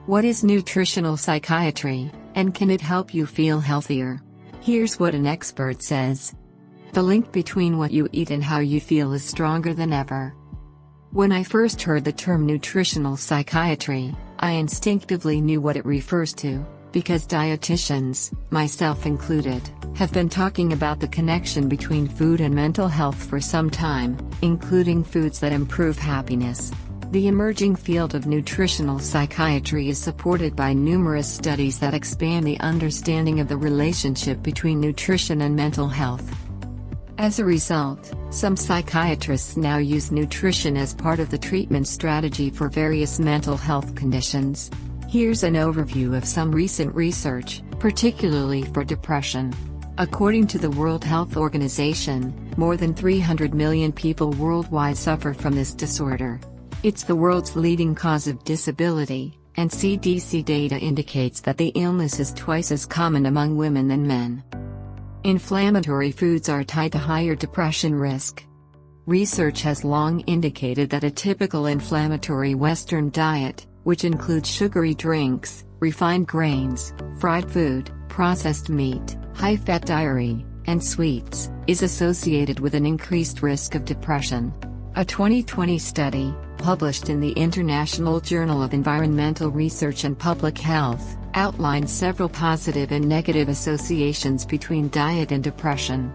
What is nutritional psychiatry, and can it help you feel healthier? Here's what an expert says. The link between what you eat and how you feel is stronger than ever. When I first heard the term nutritional psychiatry, I instinctively knew what it refers to, because dietitians, myself included, have been talking about the connection between food and mental health for some time, including foods that improve happiness. The emerging field of nutritional psychiatry is supported by numerous studies that expand the understanding of the relationship between nutrition and mental health. As a result, some psychiatrists now use nutrition as part of the treatment strategy for various mental health conditions. Here's an overview of some recent research, particularly for depression. According to the World Health Organization, more than 300 million people worldwide suffer from this disorder. It's the world's leading cause of disability, and CDC data indicates that the illness is twice as common among women than men. Inflammatory foods are tied to higher depression risk. Research has long indicated that a typical inflammatory Western diet, which includes sugary drinks, refined grains, fried food, processed meat, high-fat dairy, and sweets, is associated with an increased risk of depression. A 2020 study, published in the International Journal of Environmental Research and Public Health, outlined several positive and negative associations between diet and depression.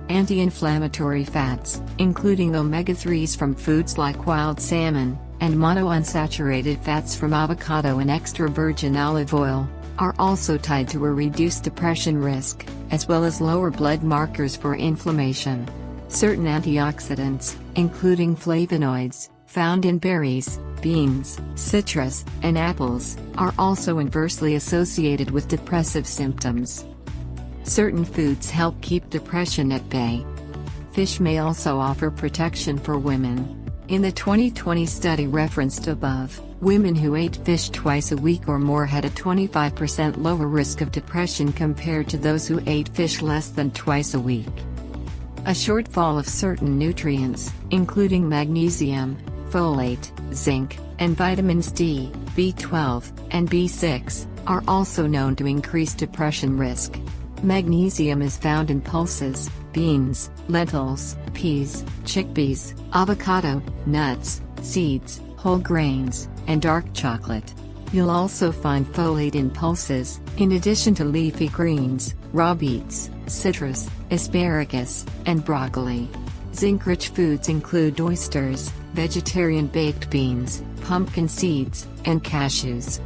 Anti-inflammatory fats, including omega-3s from foods like wild salmon, and monounsaturated fats from avocado and extra virgin olive oil, are also tied to a reduced depression risk, as well as lower blood markers for inflammation. Certain antioxidants, including flavonoids, found in berries, beans, citrus, and apples, are also inversely associated with depressive symptoms. Certain foods help keep depression at bay. Fish may also offer protection for women. In the 2020 study referenced above, women who ate fish twice a week or more had a 25% lower risk of depression compared to those who ate fish less than twice a week. A shortfall of certain nutrients, including magnesium, folate, zinc, and vitamins D, B12, and B6, are also known to increase depression risk. Magnesium is found in pulses, beans, lentils, peas, chickpeas, avocado, nuts, seeds, whole grains, and dark chocolate. You'll also find folate in pulses, in addition to leafy greens, raw beets, citrus, asparagus, and broccoli. Zinc-rich foods include oysters, vegetarian baked beans, pumpkin seeds, and cashews.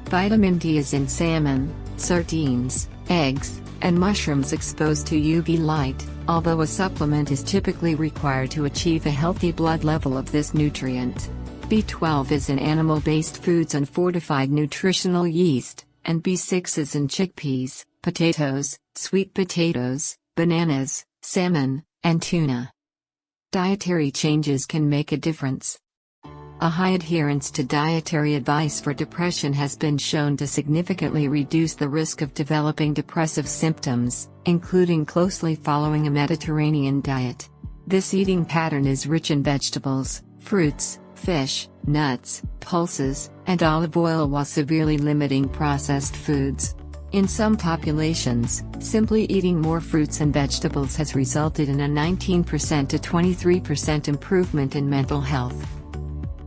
Vitamin D is in salmon, sardines, eggs, and mushrooms exposed to UV light, although a supplement is typically required to achieve a healthy blood level of this nutrient. B12 is in animal-based foods and fortified nutritional yeast, and B6 is in chickpeas, potatoes, sweet potatoes, bananas, salmon, and tuna. Dietary changes can make a difference. A high adherence to dietary advice for depression has been shown to significantly reduce the risk of developing depressive symptoms, including closely following a Mediterranean diet. This eating pattern is rich in vegetables, fruits, fish, nuts, pulses, and olive oil while severely limiting processed foods. In some populations, simply eating more fruits and vegetables has resulted in a 19% to 23% improvement in mental health.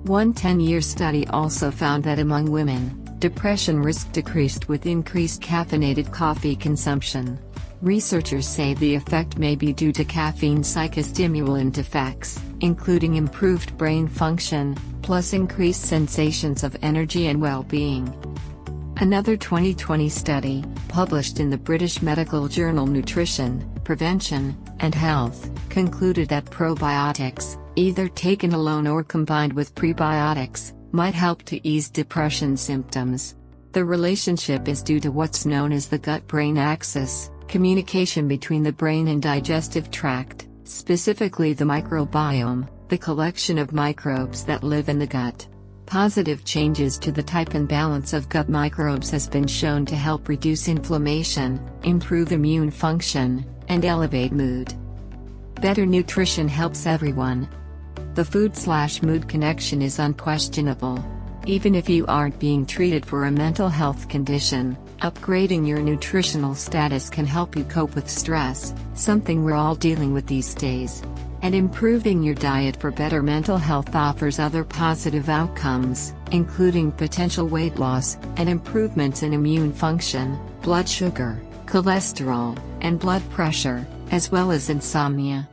One 10-year study also found that among women, depression risk decreased with increased caffeinated coffee consumption. Researchers say the effect may be due to caffeine's psychostimulant effects, including improved brain function, plus increased sensations of energy and well-being. Another 2020 study, published in the British medical journal Nutrition, Prevention, and Health, concluded that probiotics, either taken alone or combined with prebiotics, might help to ease depression symptoms. The relationship is due to what's known as the gut-brain axis, communication between the brain and digestive tract, specifically the microbiome, the collection of microbes that live in the gut. Positive changes to the type and balance of gut microbes has been shown to help reduce inflammation, improve immune function, and elevate mood. Better nutrition helps everyone. The food/mood connection is unquestionable. Even if you aren't being treated for a mental health condition, upgrading your nutritional status can help you cope with stress, something we're all dealing with these days. And improving your diet for better mental health offers other positive outcomes, including potential weight loss, and improvements in immune function, blood sugar, cholesterol, and blood pressure, as well as insomnia.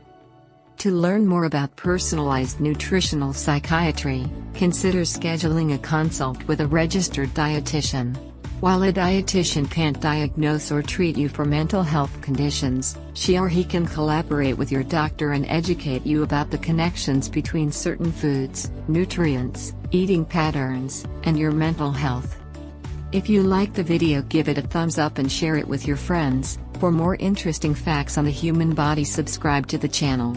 To learn more about personalized nutritional psychiatry, consider scheduling a consult with a registered dietitian. While a dietitian can't diagnose or treat you for mental health conditions, she or he can collaborate with your doctor and educate you about the connections between certain foods, nutrients, eating patterns, and your mental health. If you like the video, give it a thumbs up and share it with your friends. For more interesting facts on the human body, subscribe to the channel.